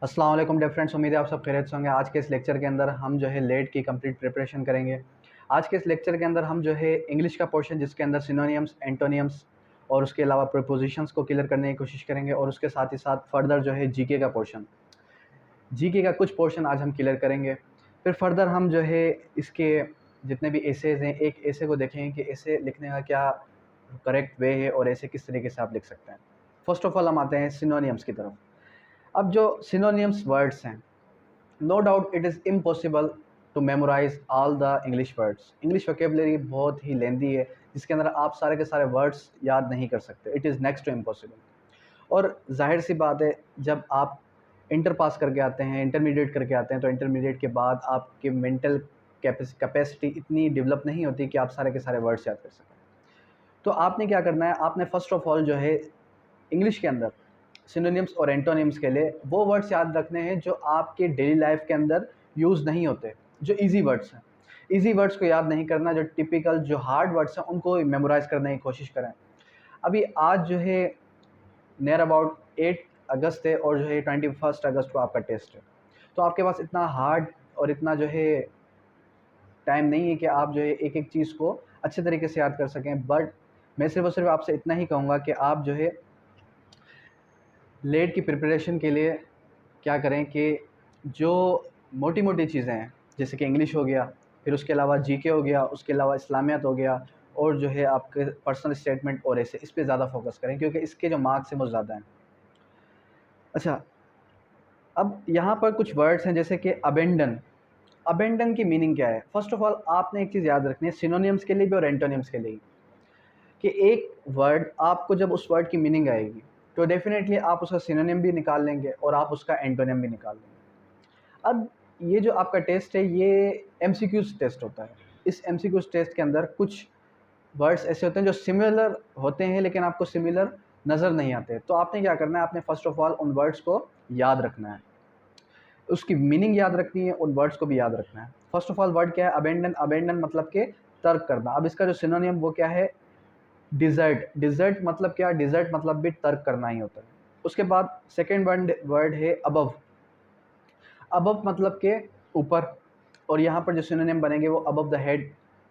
अस्सलाम वालेकुम dear friends, उम्मीद है आप सब खैरियत से होंगे। आज के इस लेक्चर के अंदर हम जो है लेट की कंप्लीट प्रिपरेशन करेंगे। आज के इस लेक्चर के अंदर हम जो है इंग्लिश का पोर्शन जिसके अंदर सिनोनियम्स, एंटोनियम्स और उसके अलावा प्रीपोजिशंस को क्लियर करने की कोशिश करेंगे और उसके साथ ही साथ फर्दर जो है जीके का पोर्शन, जीके का कुछ पोर्शन आज हम क्लियर करेंगे। फिर फर्दर हम जो है इसके जितने भी एसेज हैं, एक एसे को देखेंगे कि एसे लिखने का क्या करेक्ट वे है और ऐसे किस तरीके से आप लिख सकते हैं। फर्स्ट ऑफ ऑल हम आते हैं सिनोनियम्स की तरफ। अब जो सिनोनियम्स वर्ड्स हैं, no doubt it is impossible to memorize all the English words. English vocabulary बहुत ही लेंदी है जिसके अंदर आप सारे के सारे वर्ड्स याद नहीं कर सकते। It is next to impossible. और जाहिर सी बात है, जब आप इंटर पास करके आते हैं, इंटरमीडिएट करके आते हैं, तो इंटरमीडिएट के बाद आपकी मेंटल कैपेसिटी इतनी डेवलप नहीं होती कि आप सारे के सारे वर्ड्स याद कर सकें। तो आपने क्या करना है, आपने फ़र्स्ट ऑफ ऑल जो है इंग्लिश के अंदर सिनोनिम्स और एंटोनिम्स के लिए वो वर्ड्स याद रखने हैं जो आपके डेली लाइफ के अंदर यूज़ नहीं होते, जो इजी वर्ड्स हैं। इजी वर्ड्स को याद नहीं करना, जो टिपिकल जो हार्ड वर्ड्स हैं उनको मेमोराइज़ करने की कोशिश करें। अभी आज जो है नियर अबाउट 8 अगस्त है और जो है 21 अगस्त को आपका टेस्ट है। तो आपके पास इतना हार्ड और इतना जो है टाइम नहीं है कि आप जो है एक एक चीज़ को अच्छे तरीके से याद कर सकें। बट मैं सिर्फ और सिर्फ आपसे इतना ही कहूँगा कि आप जो है लेट की प्रिपरेशन के लिए क्या करें कि जो मोटी मोटी चीज़ें हैं, जैसे कि इंग्लिश हो गया, फिर उसके अलावा जीके हो गया, उसके अलावा इस्लामियात हो गया, और जो है आपके पर्सनल स्टेटमेंट और ऐसे इस पे ज़्यादा फोकस करें क्योंकि इसके जो मार्क्स हैं वो ज़्यादा हैं। अच्छा, अब यहाँ पर कुछ वर्ड्स हैं जैसे कि अबेंडन। अबेंडन की मीनिंग क्या है? फर्स्ट ऑफ ऑल आपने एक चीज़ याद रखनी है सिनोनिम्स के लिए भी और एंटोनिम्स के लिए भी, कि एक वर्ड आपको जब उस वर्ड की मीनिंग आएगी तो डेफिनेटली आप उसका सिनोनिम भी निकाल लेंगे और आप उसका एंटोनिम भी निकाल लेंगे। अब ये जो आपका टेस्ट है ये एमसीक्यूज टेस्ट होता है। इस एमसीक्यूज टेस्ट के अंदर कुछ वर्ड्स ऐसे होते हैं जो सिमिलर होते हैं लेकिन आपको सिमिलर नज़र नहीं आते। तो आपने क्या करना है, आपने फर्स्ट ऑफ ऑल उन वर्ड्स को याद रखना है, उसकी मीनिंग याद रखनी है, उन वर्ड्स को भी याद रखना है। फर्स्ट ऑफ ऑल वर्ड क्या है? अबेंडन। अबेंडन मतलब के तर्क करना। अब इसका जो सिनोनिम वो क्या है? डिज़र्ट। डिज़र्ट मतलब क्या? डिज़र्ट मतलब भी तर्क करना ही होता है। उसके बाद सेकेंड वर्ड है अबव। अबव मतलब के ऊपर, और यहाँ पर जो सिनोनिम बनेंगे वो अबव द हेड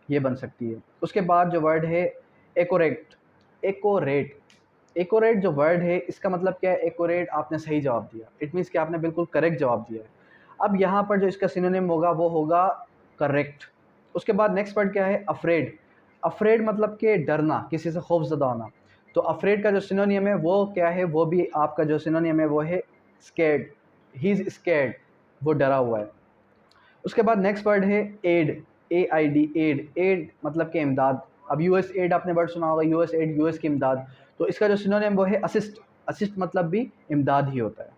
ये बन सकती है। उसके बाद जो वर्ड है एकोरेट। एकोरेट। एकोरेट जो वर्ड है इसका मतलब क्या है? एकोरेट, आपने सही जवाब दिया। इट मीन्स कि आपने बिल्कुल करेक्ट जवाब दिया है। अब यहाँ पर जो इसका सिनोनिम होगा वो होगा करेक्ट। उसके बाद नेक्स्ट वर्ड क्या है? अफ्रेड। अफ्रेड मतलब कि डरना, किसी से खौफजदा होना। तो अफ्रेड का जो सिनोनियम है वो क्या है? वो भी आपका जो सिनोनियम है वो है स्कैर्ड। ही इज़ स्कैर्ड, वो डरा हुआ है। उसके बाद नेक्स्ट वर्ड है एड। AID, aid. एड मतलब कि इमदाद। अब यूएस एड आपने वर्ड सुना होगा, यूएस एड, यूएस की इमदाद। तो इसका जो सिनोनिम वो है असिस्ट। असिस्ट मतलब भी इमदाद ही होता है।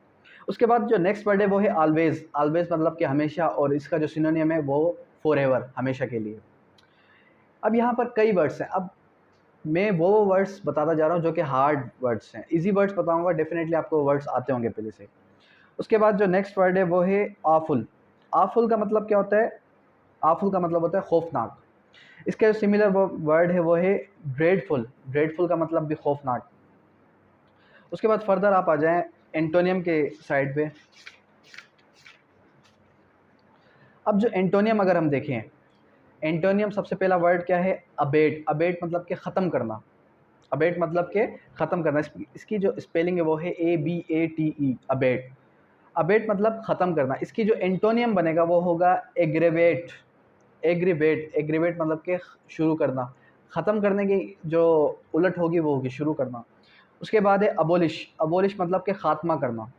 उसके बाद जो नेक्स्ट वर्ड है वो है ऑलवेज। ऑलवेज मतलब कि हमेशा, और इसका जो सिनोनिम है वो फॉरएवर, हमेशा के लिए। अब यहाँ पर कई वर्ड्स हैं। अब मैं वो वर्ड्स बताता जा रहा हूँ जो कि हार्ड वर्ड्स हैं। इजी वर्ड्स बताऊँगा, डेफिनेटली आपको वर्ड्स आते होंगे पहले से। उसके बाद जो नेक्स्ट वर्ड है वो है आफुल। आफुल का मतलब क्या होता है? आफुल का मतलब होता है खौफनाक। इसका जो सिमिलर वर्ड है वो है ड्रेडफुल। ड्रेडफुल का मतलब भी खौफनाक। उसके बाद फर्दर आप आ जाएं एंटोनियम के साइड पे। अब जो एंटोनियम अगर हम देखें, एंटोनियम सबसे पहला वर्ड क्या है? अबेट। अबेट मतलब कि ख़त्म करना। अबेट मतलब कि ख़त्म करना। इसकी जो स्पेलिंग है वो है ABATE, अबेट। अबेट मतलब ख़त्म करना। इसकी जो एंटोनियम बनेगा वो होगा एग्रेवेट। एग्रीवेट। एग्रीवेट मतलब कि शुरू करना। ख़त्म करने की जो उलट होगी वो होगी शुरू करना। उसके बाद है अबोलिश। अबोलिश मतलब कि ख़ात्मा करना।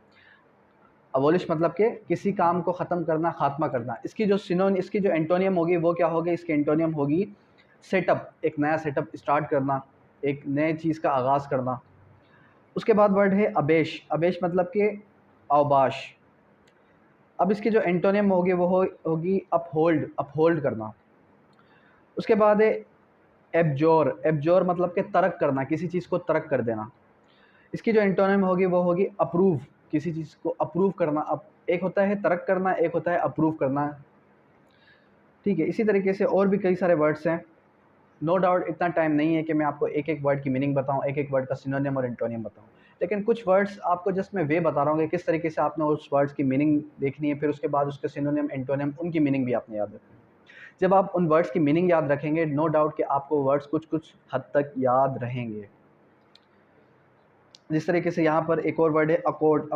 अबोलिश मतलब कि किसी काम को ख़त्म करना, ख़ात्मा करना। इसकी जो एंटोनियम होगी वो क्या होगी? इसकी एंटोनियम होगी सेटअप। एक नया सेटअप स्टार्ट करना, एक नए चीज़ का आगाज़ करना। उसके बाद वर्ड है अबेश। अबेश मतलब कि अवबाश। अब इसकी जो एंटोनियम होगी वो होगी अपहोल्ड। अपहोल्ड करना। उसके बाद है एब्जोर। एब्जोर मतलब कि तर्क करना, किसी चीज़ को तर्क कर देना। इसकी जो एंटोनिम होगी वो होगी अप्रूव। किसी चीज़ को अप्रूव करना। अब एक होता है तर्क करना, एक होता है अप्रूव करना। ठीक है, इसी तरीके से और भी कई सारे वर्ड्स हैं। नो डाउट इतना टाइम नहीं है कि मैं आपको एक एक वर्ड की मीनिंग बताऊं, एक एक वर्ड का सिनोनिम और एंटोनियम बताऊं। लेकिन कुछ वर्ड्स आपको जस्ट मैं वे बता रहा हूँ कि किस तरीके से आपने उस वर्ड्स की मीनिंग देखनी है, फिर उसके बाद उसके सिनोनिम एंटोनिम उनकी मीनिंग भी आपने याद रखनी है। जब आप उन वर्ड्स की मीनिंग याद रखेंगे, नो डाउट कि आपको वर्ड्स कुछ कुछ हद तक याद रहेंगे। जिस तरीके से यहाँ पर एक और वर्ड है अकॉर्ड।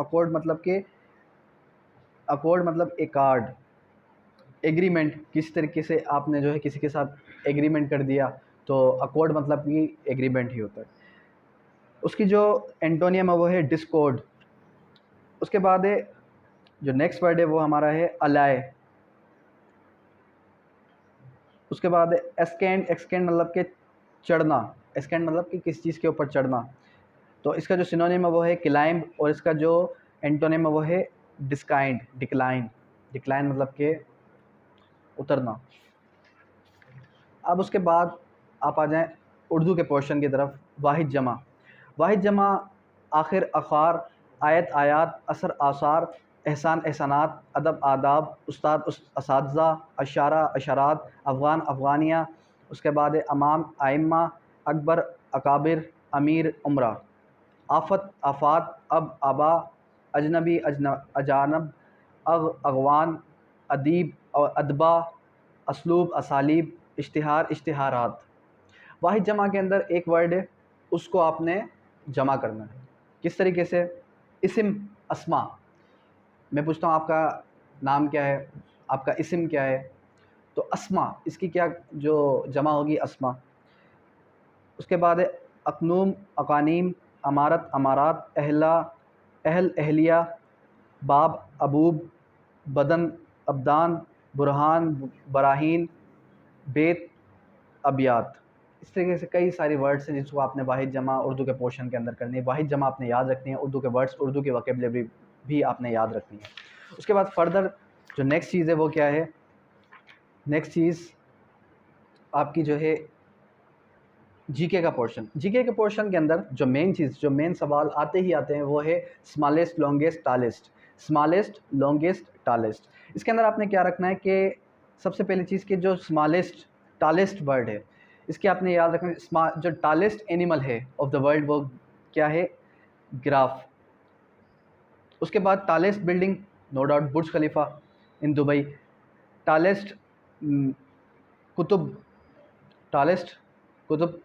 अकॉर्ड मतलब एक कार्ड, एग्रीमेंट, किस तरीके से आपने जो है किसी के साथ एग्रीमेंट कर दिया, तो अकॉर्ड मतलब कि एग्रीमेंट ही होता है। उसकी जो एंटोनियम है वो है डिस्कॉर्ड। उसके बाद है जो नेक्स्ट वर्ड है वो हमारा है अलाय। उसके बाद है एस्केंड। एक्सकेंड मतलब कि चढ़ना, एस्केंड मतलब कि किस चीज़ के ऊपर चढ़ना, तो इसका जो सिनोनिम है वो है क्लाइंब, और इसका जो एंटोनिम है वो है डिस्काइंड, डिक्लाइन। डिक्लाइन मतलब कि उतरना। अब उसके बाद आप आ जाएं उर्दू के पोर्शन की तरफ। वाहिद जमा। वाहिद जमा आखिर, अखार, आयत आयात, असर आसार, एहसान एहसानात, अदब आदाब, उस्ताद असातिज़ा, अशारा अशरात, अफ़गान अफ़गानिया। उसके बाद अमाम आइम्मा, अकबर अकाबिर, अमीर उमरा। आफ़त आफ़ात, अब आबा, अजनबी अजानब, अगवान, अदीब और अदबा, असलूब असालीब, इश्तिहार इश्तिहारात। वाहिद जमा के अंदर एक वर्ड है, उसको आपने जमा करना है। किस तरीके से? इस्म अस्मा। मैं पूछता हूँ आपका नाम क्या है, आपका इस्म क्या है, तो अस्मा, इसकी क्या जो जमा होगी? अस्मा। उसके बाद है अकनूम अकानीम, अमारत अमारात, अहला अहल अहलिया, बाब अबूब, बदन अबदान, बुरहान बराहीन, बेत अबियात। इस तरीके से कई सारी वर्ड्स हैं जिसको आपने वाहिद जमा उर्दू के पोर्शन के अंदर करनी है। वाहिद जमा आपने याद रखनी है, उर्दू के वर्ड्स, उर्दू की वोकेबलरी भी आपने याद रखनी है। उसके बाद फर्दर जो नेक्स्ट चीज़ है वो क्या है? नेक्स्ट चीज़ आपकी जो है जीके का पोर्शन। जीके के पोर्शन के अंदर जो मेन चीज़, जो मेन सवाल आते ही आते हैं वो है smallest longest tallest. Smallest longest tallest, इसके अंदर आपने क्या रखना है कि सबसे पहली चीज़ कि जो स्मॉलेस्ट टालेस्ट वर्ड है, इसके आपने याद रखना है। जो टालेस्ट एनिमल है ऑफ द वर्ल्ड वो क्या है? गिराफ। उसके बाद tallest building, no doubt Burj Khalifa in Dubai. Tallest Qutub, tallest Qutub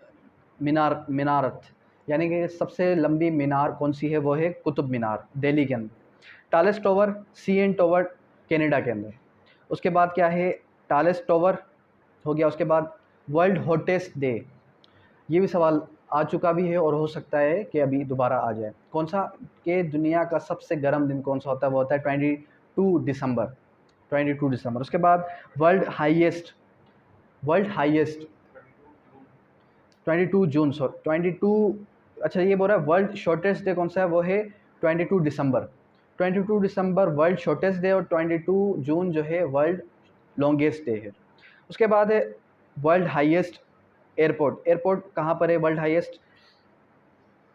Minar, मीनारत, यानी कि सबसे लंबी मीनार कौन सी है? वो है कुतुब मीनार, दिल्ली के अंदर। Tallest tower, CN tower, Canada के अंदर। उसके बाद क्या है? टालेस्ट टावर हो गया। उसके बाद वर्ल्ड हॉटेस्ट डे, ये भी सवाल आ चुका भी है और हो सकता है कि अभी दोबारा आ जाए। कौन सा? कि दुनिया का सबसे गर्म दिन कौन सा होता है? वो होता है 22 दिसंबर, 22 दिसंबर। उसके बाद वर्ल्ड हाईएस्ट, वर्ल्ड हाईएस्ट 22 जून, 22, अच्छा ये बोल रहा है वर्ल्ड शॉर्टेस्ट डे कौन सा है? वो है 22 दिसंबर। 22 दिसंबर वर्ल्ड शॉर्टेस्ट डे, और 22 जून जो है वर्ल्ड लॉन्गेस्ट डे है। उसके बाद है वर्ल्ड हाईएस्ट एयरपोर्ट। एयरपोर्ट कहाँ पर है वर्ल्ड हाईएस्ट?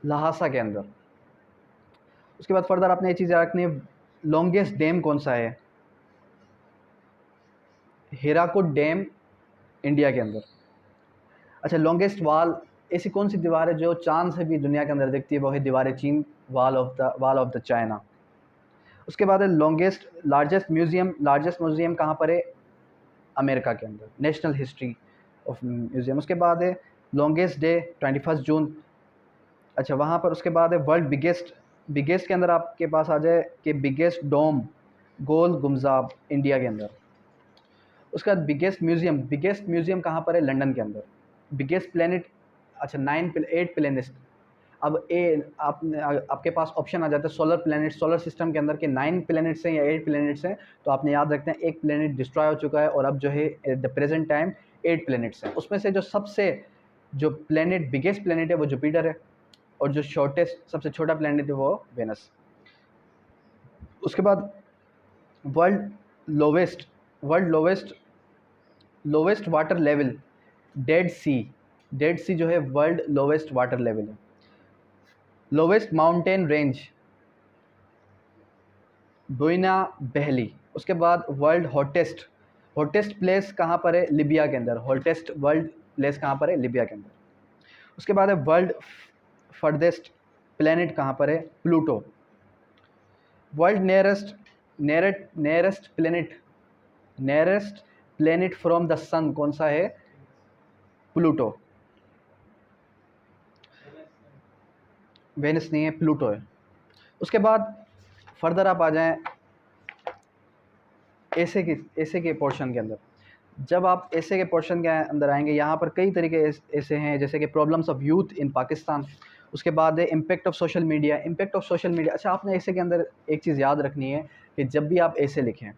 लहासा के अंदर। उसके बाद फर्दर आपने ये चीज़ याद रखनी है, लॉन्गेस्ट डैम कौन सा है? हीराकुड डैम, इंडिया के अंदर। अच्छा, लॉन्गेस्ट वाल, ऐसी कौन सी दीवार है जो चांद से भी दुनिया के अंदर दिखती है? वो है दीवार चीन, वाल ऑफ द चाइना। उसके बाद है longest largest museum. Largest museum कहाँ पर है? अमेरिका के अंदर, नेशनल हिस्ट्री ऑफ म्यूज़ियम। उसके बाद है लॉन्गेस्ट डे 21 जून, अच्छा वहाँ पर। उसके बाद है वर्ल्ड बिगेस्ट। बिगेस्ट के अंदर आपके पास आ जाए कि बिगेस्ट डोम, गोल गुमजाब, इंडिया के अंदर। उसके बाद बिगेस्ट म्यूज़ियम कहाँ पर है? लंदन के अंदर। बिगेस्ट प्लेनेट, अच्छा 8 प्लेनेट्स। अब आपने आपके पास ऑप्शन आ जाता है सोलर प्लेनेट, सोलर सिस्टम के अंदर के 9 प्लेनेट्स हैं या 8 प्लेनेट्स हैं, तो आपने याद रखना है एक प्लेनेट डिस्ट्रॉय हो चुका है और अब जो है at the present time 8 planets हैं। उसमें से जो सबसे जो प्लेनेट बिगेस्ट प्लेनेट है वो जुपिटर है, और जो शॉर्टेस्ट सबसे छोटा प्लेनेट है वो वेनस। उसके बाद world lowest, world lowest water level, Dead Sea. Dead Sea जो है वर्ल्ड लोवेस्ट वाटर लेवल है। लोवेस्ट माउंटेन रेंज, बुइना बहली। उसके बाद वर्ल्ड हॉटेस्ट, हॉटेस्ट प्लेस कहाँ पर है? लिबिया के अंदर। हॉटेस्ट वर्ल्ड प्लेस कहाँ पर है? लिबिया के अंदर। उसके बाद है वर्ल्ड फर्देस्ट, प्लेनेट कहाँ पर है? Pluto. World nearest planet from the sun कौन सा है? प्लूटो। वेनस नहीं है, प्लूटो है। उसके बाद फर्दर आप आ जाएं ऐसे के पोर्शन के अंदर। जब आप ऐसे के पोर्शन के अंदर आएंगे, यहाँ पर कई तरीके ऐसे हैं, जैसे कि problems of youth in Pakistan. उसके बाद है इम्पेक्ट ऑफ सोशल मीडिया। अच्छा, आपने ऐसे के अंदर एक चीज़ याद रखनी है कि जब भी आप ऐसे लिखें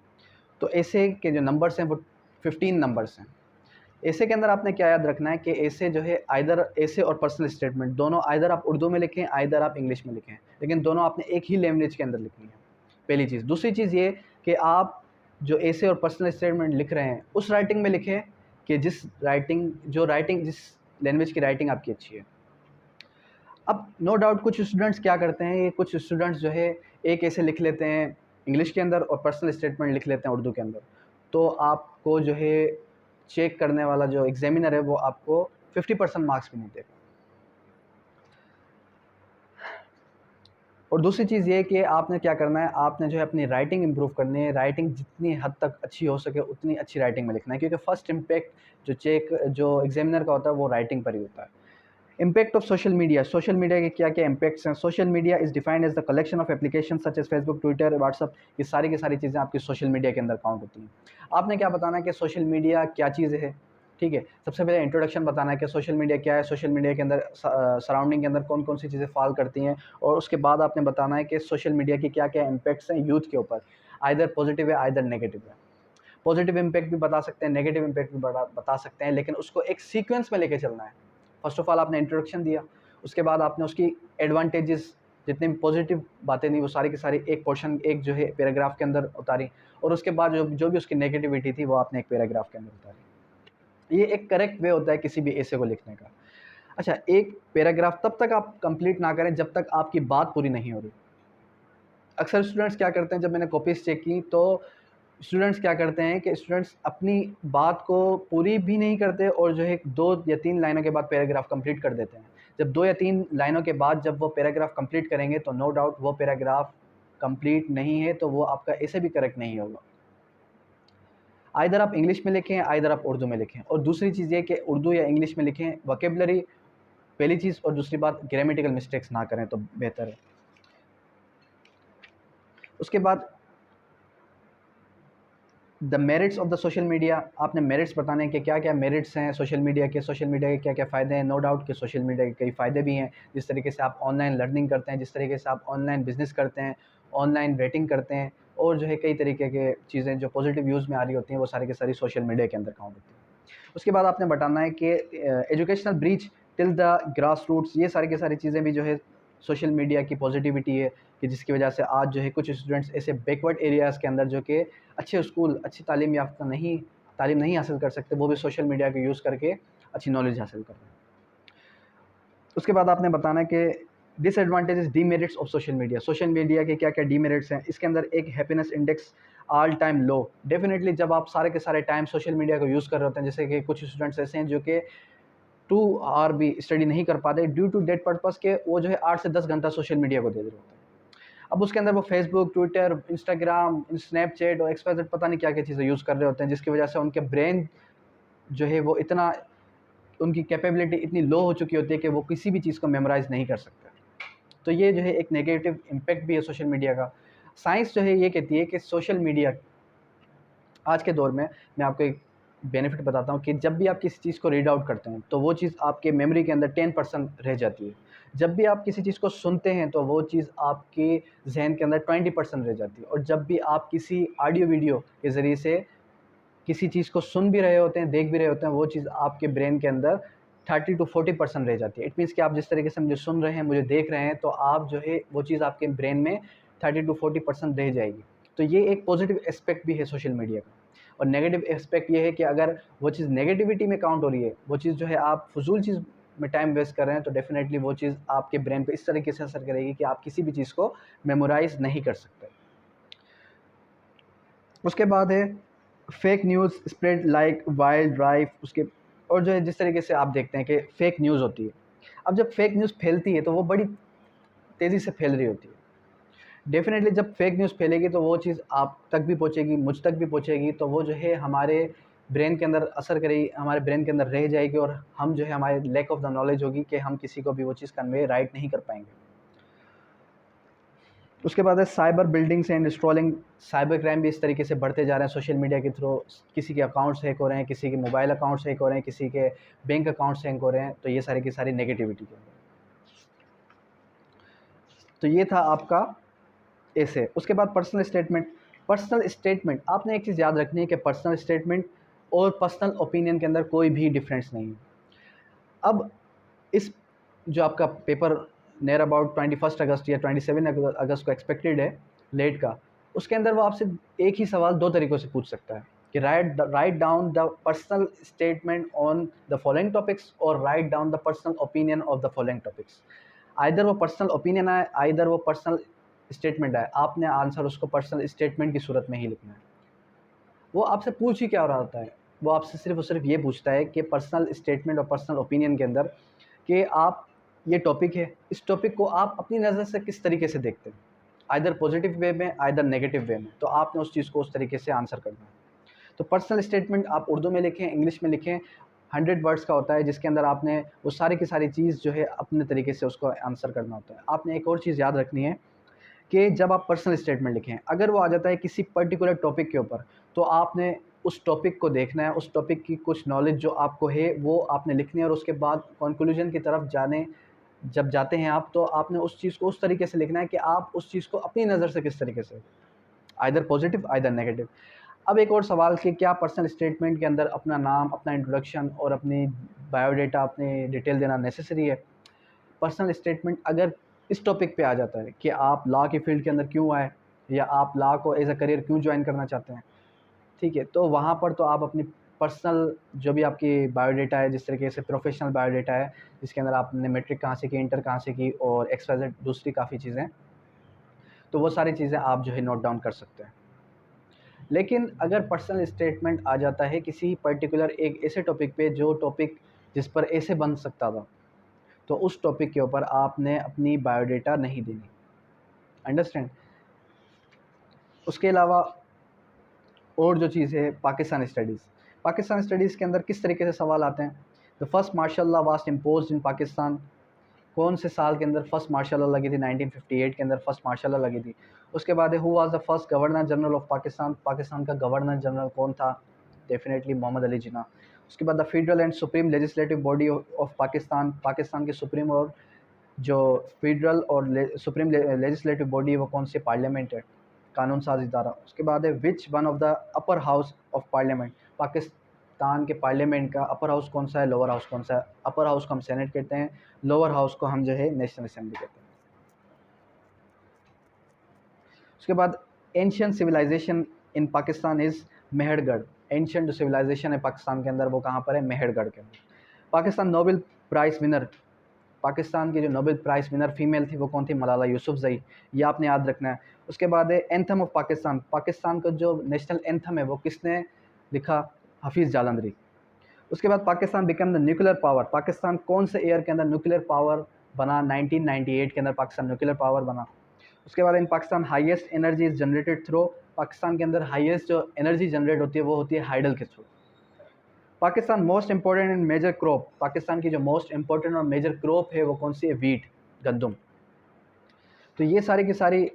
तो ऐसे के जो नंबर्स हैं वो 15 नंबर्स हैं। ऐसे के अंदर आपने क्या याद रखना है कि ऐसे जो है आइदर ऐसे और पर्सनल स्टेटमेंट दोनों आइदर आप उर्दू में लिखें, आइदर आप इंग्लिश में लिखें, लेकिन दोनों आपने एक ही लैंग्वेज के अंदर लिखनी है, पहली चीज़। दूसरी चीज़ ये कि आप जो ऐसे और पर्सनल स्टेटमेंट लिख रहे हैं उस राइटिंग में लिखें कि जिस लैंग्वेज की राइटिंग आपकी अच्छी है। अब नो डाउट कुछ स्टूडेंट्स क्या करते हैं, ये कुछ स्टूडेंट्स जो है एक ऐसे लिख लेते हैं इंग्लिश के अंदर और पर्सनल स्टेटमेंट लिख लेते हैं उर्दू के अंदर, तो आपको जो है चेक करने वाला जो एग्जामिनर है वो आपको 50% मार्क्स भी नहीं देगा। और दूसरी चीज़ ये कि आपने क्या करना है, आपने जो है अपनी राइटिंग इंप्रूव करनी है। राइटिंग जितनी हद तक अच्छी हो सके उतनी अच्छी राइटिंग में लिखना है, क्योंकि फर्स्ट इम्पैक्ट जो एग्जामिनर का होता है वो राइटिंग पर ही होता है। इम्पैक्ट ऑफ सोशल मीडिया के क्या क्या इम्पैक्ट्स हैं? Social media is defined as the collection of application such as Facebook, Twitter, WhatsApp. ये सारी की सारी चीज़ें आपकी सोशल मीडिया के अंदर काउंट होती हैं। आपने क्या बताना है कि सोशल मीडिया क्या चीज़ है, ठीक है। सबसे पहले इंट्रोडक्शन बताना है कि सोशल मीडिया क्या है, सोशल मीडिया के अंदर सराउंडिंग के अंदर कौन कौन सी चीज़ें फॉल करती हैं, और उसके बाद आपने बताना है कि सोशल मीडिया की क्या क्या इम्पैक्ट्स हैं यूथ के ऊपर, आइदर पॉजिटिव है आइदर नेगेटिव है। पॉजिटिव इम्पैक्ट भी बता सकते हैं, नेगेटिव इम्पैक्ट भी बता सकते हैं, लेकिन उसको एक सीक्वेंस में लेके चलना है। फर्स्ट ऑफ ऑल आपने इंट्रोडक्शन दिया, उसके बाद आपने उसकी एडवांटेजेस जितनी भी पॉजिटिव बातें थी वो सारी की सारी एक पोर्शन, एक जो है पैराग्राफ के अंदर उतारी, और उसके बाद जो भी उसकी नेगेटिविटी थी वो आपने एक पैराग्राफ के अंदर उतारी। ये एक करेक्ट वे होता है किसी भी ऐसे को लिखने का। अच्छा, एक पैराग्राफ तब तक आप कंप्लीट ना करें जब तक आपकी बात पूरी नहीं हो रही। अक्सर स्टूडेंट्स क्या करते हैं, जब मैंने कॉपीज चेक की तो स्टूडेंट्स क्या करते हैं कि स्टूडेंट्स अपनी बात को पूरी भी नहीं करते और जो है 2 या 3 लाइनों के बाद पैराग्राफ कंप्लीट कर देते हैं। जब 2 या 3 लाइनों के बाद जब वो पैराग्राफ कंप्लीट करेंगे तो नो डाउट वो पैराग्राफ कंप्लीट नहीं है, तो वो आपका ऐसे भी करेक्ट नहीं होगा। आइदर आप इंग्लिश में लिखें, आइदर आप उर्दू में लिखें। और दूसरी चीज़ ये कि उर्दू या इंग्लिश में लिखें, वोकेबलरी पहली चीज़, और दूसरी बात ग्रामेटिकल मिस्टेक्स ना करें तो बेहतर है। उसके बाद the merits of the social media, आपने मेरिट्स बताने हैं कि क्या क्या मेरिट्स हैं सोशल मीडिया के क्या क्या फ़ायदे हैं। नो डाउट कि सोशल मीडिया के कई फ़ायदे भी हैं, जिस तरीके से आप ऑनलाइन लर्निंग करते हैं, जिस तरीके से आप ऑनलाइन बिजनेस करते हैं, ऑनलाइन रेटिंग करते हैं, और जो है कई तरीके के चीज़ें जो पॉजिटिव यूज़ में आ रही होती हैं वो सारी की सारी सोशल मीडिया के अंदर काउंट होती हैं। उसके बाद आपने बताना है कि educational breach till the grass roots, ये सारी की सारी चीज़ें भी जो है सोशल मीडिया की पॉजिटिविटी है, कि जिसकी वजह से आज जो है कुछ स्टूडेंट्स ऐसे बैकवर्ड एरियाज़ के अंदर जो कि अच्छे स्कूल, अच्छी तालीम याफ्ता तालीम नहीं हासिल कर सकते, वो भी सोशल मीडिया का यूज़ करके अच्छी नॉलेज हासिल कर रहे हैं। उसके बाद आपने बताना है कि disadvantages demerits of social media के क्या क्या डीमेरिट्स हैं। इसके अंदर एक हैप्पीनेस इंडेक्स ऑल टाइम लो। डेफिनेटली जब आप सारे के सारे टाइम सोशल मीडिया को यूज़ कर रहे होते हैं, जैसे कि कुछ स्टूडेंट्स ऐसे हैं जो कि 2 आवर भी स्टडी नहीं कर पाते ड्यू टू डेट पर्पज़ के, वो जो है 8 से 10 घंटा सोशल मीडिया को दे रहे होते हैं। अब उसके अंदर वो फेसबुक, ट्विटर, इंस्टाग्राम, स्नैपचैट और एक्सवाईजेड पता नहीं क्या क्या चीज़ें यूज़ कर रहे होते हैं, जिसकी वजह से उनके ब्रेन जो है वो इतना, उनकी कैपेबिलिटी इतनी लो हो चुकी होती है कि वो किसी भी चीज़ को मेमोराइज़ नहीं कर सकते। तो ये जो है एक नेगेटिव इम्पैक्ट भी है सोशल मीडिया का। साइंस जो है ये कहती है कि सोशल मीडिया आज के दौर में, मैं आपको एक बेनिफिट बताता हूँ कि जब भी आप किसी चीज़ को रीड आउट करते हैं तो वो चीज़ आपके मेमोरी के अंदर 10% रह जाती है। जब भी आप किसी चीज़ को सुनते हैं तो वो चीज़ आपके जहन के अंदर 20% रह जाती है। और जब भी आप किसी ऑडियो वीडियो के ज़रिए से किसी चीज़ को सुन भी रहे होते हैं, देख भी रहे होते हैं, वो चीज़ आपके ब्रेन के अंदर 30 to 40% रह जाती है। इट मीन्स कि आप जिस तरीके से मुझे सुन रहे हैं, मुझे देख रहे हैं, तो आप जो है वो चीज़ आपके ब्रेन में 30 to 40% रह जाएगी। तो ये एक पॉजिटिव एस्पेक्ट भी है सोशल मीडिया का। और नेगेटिव एस्पेक्ट ये है कि अगर वो चीज़ नेगेटिविटी में काउंट हो रही है, वो चीज़ जो है आप फजूल चीज़ में टाइम वेस्ट कर रहे हैं, तो डेफिनेटली वो चीज़ आपके ब्रेन पे इस तरीके से असर करेगी कि आप किसी भी चीज़ को मेमोराइज़ नहीं कर सकते। उसके बाद है fake news spread like wild life. उसके और जो है जिस तरीके से आप देखते हैं कि फेक न्यूज़ होती है, अब जब फेक न्यूज़ फैलती है तो वो बड़ी तेज़ी से फैल रही होती है। डेफ़िनेटली जब फेक न्यूज़ फैलेगी तो वो चीज़ आप तक भी पहुँचेगी, मुझ तक भी पहुँचेगी, तो वो जो है हमारे ब्रेन के अंदर असर करेगी, हमारे ब्रेन के अंदर रह जाएगी और हम जो है हमारे लैक ऑफ द नॉलेज होगी कि हम किसी को भी वो चीज़ कन्वे राइट नहीं कर पाएंगे। उसके बाद है cyber buildings and strolling. Cyber crime भी इस तरीके से बढ़ते जा रहे हैं सोशल मीडिया के थ्रू। किसी के अकाउंट्स हैक हो रहे हैं, किसी के मोबाइल अकाउंट्स हैक हो रहे हैं, किसी के बैंक अकाउंट्स हैक हो रहे हैं, तो ये सारी की सारी नेगेटिविटी के अंदर। तो ये था आपका ऐसे। उसके बाद पर्सनल स्टेटमेंट। पर्सनल स्टेटमेंट आपने एक चीज़ याद रखनी है कि पर्सनल स्टेटमेंट और पर्सनल ओपिनियन के अंदर कोई भी डिफरेंस नहीं है। अब इस जो आपका पेपर नियर अबाउट 21 अगस्त या 27 अगस्त को एक्सपेक्टेड है लेट का, उसके अंदर वो आपसे एक ही सवाल दो तरीक़ों से पूछ सकता है कि write down the personal statement on the following topics और write down the personal opinion of the following topics. Either वो पर्सनल ओपिनियन आए, आइदर वो पर्सनल स्टेटमेंट आए, आपने आंसर उसको पर्सनल स्टेटमेंट की सूरत में ही लिखना है। वो आपसे पूछ ही क्या रहा होता है, वो आपसे सिर्फ और सिर्फ ये पूछता है कि पर्सनल स्टेटमेंट और पर्सनल ओपिनियन के अंदर कि आप ये टॉपिक है, इस टॉपिक को आप अपनी नज़र से किस तरीके से देखते हैं, आइदर पॉजिटिव वे में आइदर नेगेटिव वे में, तो आपने उस चीज़ को उस तरीके से आंसर करना है। तो पर्सनल स्टेटमेंट आप उर्दू में लिखें, इंग्लिश में लिखें, 100 वर्ड्स का होता है, जिसके अंदर आपने वो सारी की सारी चीज़ जो है अपने तरीके से उसको आंसर करना होता है। आपने एक और चीज़ याद रखनी है कि जब आप पर्सनल स्टेटमेंट लिखें, अगर वो आ जाता है किसी पर्टिकुलर टॉपिक के ऊपर, तो आपने उस टॉपिक को देखना है, उस टॉपिक की कुछ नॉलेज जो आपको है वो आपने लिखनी है, और उसके बाद कंक्लूजन की तरफ जब जाते हैं आप, तो आपने उस चीज़ को उस तरीके से लिखना है कि आप उस चीज़ को अपनी नज़र से किस तरीके से, आइदर पॉजिटिव आइदर नेगेटिव। अब एक और सवाल कि क्या पर्सनल स्टेटमेंट के अंदर अपना नाम, अपना इंट्रोडक्शन और अपनी बायोडाटा, अपनी डिटेल देना नेसेसरी है? पर्सनल स्टेटमेंट अगर इस टॉपिक पे आ जाता है कि आप लॉ की फील्ड के अंदर क्यों आए, या आप लॉ को एज अ करियर क्यों ज्वाइन करना चाहते हैं, ठीक है, तो वहाँ पर तो आप अपनी पर्सनल जो भी आपकी बायोडाटा है, जिस तरीके से प्रोफेशनल बायोडाटा है, जिसके अंदर आपने मैट्रिक कहाँ से की, इंटर कहाँ से की और XYZ दूसरी काफ़ी चीज़ें, तो वो सारी चीज़ें आप जो है नोट डाउन कर सकते हैं। लेकिन अगर पर्सनल स्टेटमेंट आ जाता है किसी पर्टिकुलर एक ऐसे टॉपिक पे जो टॉपिक जिस पर ऐसे बन सकता था, तो उस टॉपिक के ऊपर आपने अपनी बायोडाटा नहीं देनी। अंडरस्टैंड? उसके अलावा और जो चीज़ है पाकिस्तान स्टडीज़। पाकिस्तान स्टडीज़ के अंदर किस तरीके से सवाल आते हैं? The first martial law was imposed in Pakistan. कौन से साल के अंदर फर्स्ट मार्शल लॉ लगी थी? 1958 के अंदर फर्स्ट मार्शल लॉ लगी थी। उसके बाद who was the first governor general of Pakistan. Pakistan का गवर्नर जनरल कौन था? डेफिनेटली मोहम्मद अली जिन्ना। उसके बाद the federal and supreme legislative body of Pakistan. Pakistan के सुप्रीम और जो फेडरल और सुप्रीम लेजिस्लेटिव बॉडी है वो कौन सी? पार्लियामेंट है, कानून साज इदारा। उसके बाद है which one of the upper house of parliament. Pakistan के पार्लियामेंट का अपर हाउस कौन सा है, लोअर हाउस कौन सा है? अपर हाउस को हम सेनेट कहते हैं, लोअर हाउस को हम जो है नेशनल असेंबली कहते हैं। उसके बाद ancient civilization in Pakistan is Mehrgarh. Ancient जो सिविलाइजेशन है पाकिस्तान के अंदर वो कहाँ पर है? मेहरगढ़ के अंदर। Pakistan Nobel prize winner. Pakistan की जो नोबेल प्राइज़ विनर फीमेल थी वो कौन थी? मलाला यूसुफजई। ये आपने याद रखना है। उसके बाद है एंथम ऑफ पाकिस्तान। पाकिस्तान का जो नेशनल एंथम है वो किसने लिखा? हफीज़ जालंधरी। उसके बाद Pakistan become the nuclear power. Pakistan कौन से ईयर के अंदर न्यूक्लियर पावर बना? 1998 के अंदर पाकिस्तान न्यूक्लियर पावर बना। उसके बाद in Pakistan highest energy is generated through. Pakistan के अंदर हाईएस्ट जो एनर्जी जनरेट होती है वो होती है हाइडल के थ्रू। Pakistan most important and major crop. Pakistan की जो मोस्ट इंपॉर्टेंट और मेजर क्रॉप है वो कौन सी है? वीट, गंदम। तो ये सारी की सारी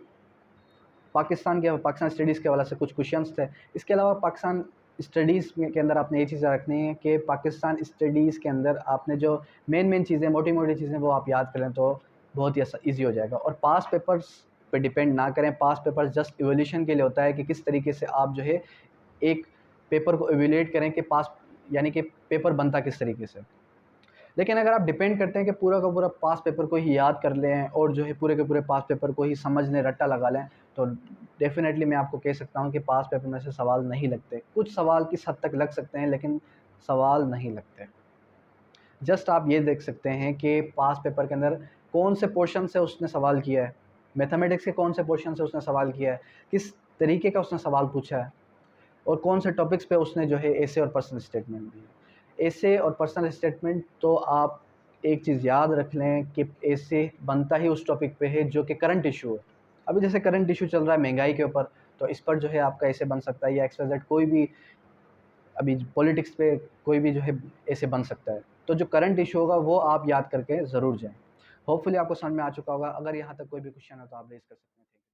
पाकिस्तान स्टडीज़ के हवाले से कुछ क्वेश्चंस थे। इसके अलावा पाकिस्तान स्टडीज़ के अंदर आपने ये चीज़ें रखनी है कि पाकिस्तान स्टडीज़ के अंदर आपने जो मेन चीज़ें, मोटी मोटी चीज़ें वो आप याद करें तो बहुत ही ईजी हो जाएगा। और पास पेपर्स पे डिपेंड ना करें। पास पेपर जस्ट इवोल्यूशन के लिए होता है कि किस तरीके से आप जो है एक पेपर को इवेल्यूएट करें कि पास यानी कि पेपर बनता किस तरीके से। लेकिन अगर आप डिपेंड करते हैं कि पूरा का पूरा पास पेपर को ही याद कर लें और जो है पूरे के पूरे पास पेपर को ही समझ लें, रट्टा लगा लें, तो डेफिनेटली मैं आपको कह सकता हूं कि पास पेपर में से सवाल नहीं लगते। कुछ सवाल किस हद तक लग सकते हैं लेकिन सवाल नहीं लगते। जस्ट आप ये देख सकते हैं कि पास पेपर के अंदर कौन से पोर्शन से उसने सवाल किया है, मैथमेटिक्स के कौन से पोर्शन से उसने सवाल किया है, किस तरीके का उसने सवाल पूछा है, और कौन से टॉपिक्स पे उसने जो है ऐसे और पर्सनल स्टेटमेंट दी है। ऐसे और पर्सनल स्टेटमेंट तो आप एक चीज़ याद रख लें कि ऐसे बनता ही उस टॉपिक पे है जो कि करंट इशू है। अभी जैसे करंट इशू चल रहा है महंगाई के ऊपर, तो इस पर जो है आपका ऐसे बन सकता है, या XYZ कोई भी अभी पॉलिटिक्स पे कोई भी जो है ऐसे बन सकता है। तो जो करंट इशू होगा वो आप याद करके ज़रूर जाएँ। होपफुली आपको समझ में आ चुका होगा। अगर यहाँ तक कोई भी क्वेश्चन हो तो आप रेज़ कर सकते हैं।